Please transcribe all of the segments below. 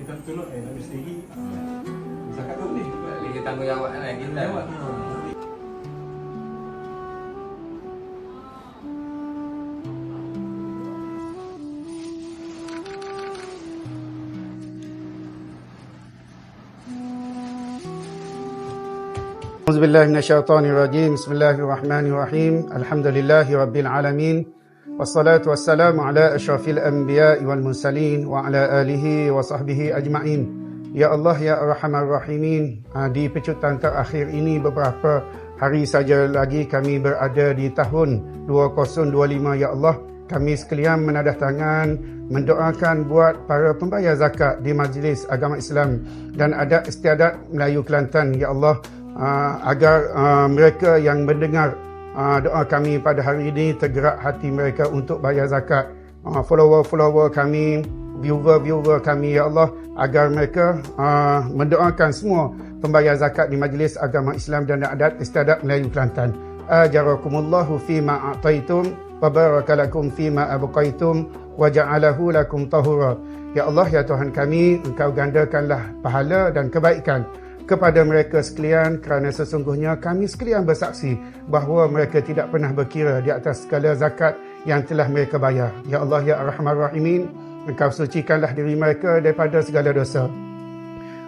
kita tolong nak sendiri. Zakat tu boleh. Kita tanggungjawab kan kita. أعوذ بالله من الشيطان الرجيم بسم الله الرحمن الرحيم الحمد لله رب العالمين والصلاة والسلام على أشرف الأنبياء والمرسلين وعلى آله وصحبه أجمعين. Ya Allah, Ya Arhamar Rahimin, di pecutan terakhir ini beberapa hari saja lagi kami berada di tahun 2025. Ya Allah, kami sekalian menadah tangan mendoakan buat para pembayar zakat di Majlis Agama Islam dan adat istiadat Melayu Kelantan. Ya Allah, agar mereka yang mendengar doa kami pada hari ini tergerak hati mereka untuk bayar zakat. Follower-follower kami, viewer-viewer kami, Ya Allah, agar mereka mendoakan semua pembayar zakat di Majlis Agama Islam dan adat istiadat Melayu Kelantan. Ajarakumullahu fima a'taitum wa barakalakum fima abqaitum wa ja'alahu lakum tahura. Ya Allah, ya Tuhan kami, Engkau gandakanlah pahala dan kebaikan kepada mereka sekalian, kerana sesungguhnya kami sekalian bersaksi bahawa mereka tidak pernah berkira di atas segala zakat yang telah mereka bayar. Ya Allah, Ya Arhamar Rahimin, Engkau sucikanlah diri mereka daripada segala dosa.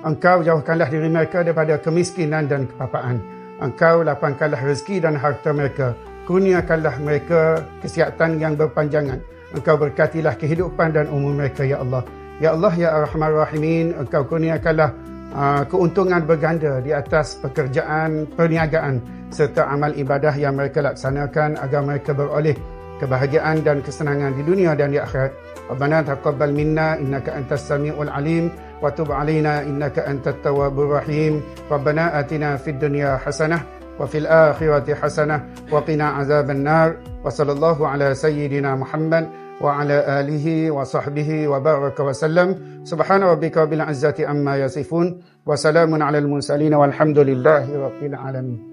Engkau jauhkanlah diri mereka daripada kemiskinan dan kepapaan. Engkau lapangkanlah rezeki dan harta mereka. Kurniakanlah mereka kesihatan yang berpanjangan. Engkau berkatilah kehidupan dan umur mereka, Ya Allah. Ya Allah, Ya Arhamar Rahimin, Engkau kurniakanlah keuntungan berganda di atas pekerjaan perniagaan serta amal ibadah yang mereka laksanakan agar mereka beroleh kebahagiaan dan kesenangan di dunia dan di akhirat. Rabbana taqabbal minna innaka antas samiul alim wa tub alaina innaka antat tawwabur rahim. Rabbana atina fid dunya hasanah wa fil akhirati hasanah wa qina azaban nar. Wa sallallahu ala sayyidina Muhammad wa ala alihi wa sahbihi wa baraka wa sallam. Subhana rabbika rabbil izzati amma yasifun wa salamun alal mursalin walhamdulillahi rabbil alamin.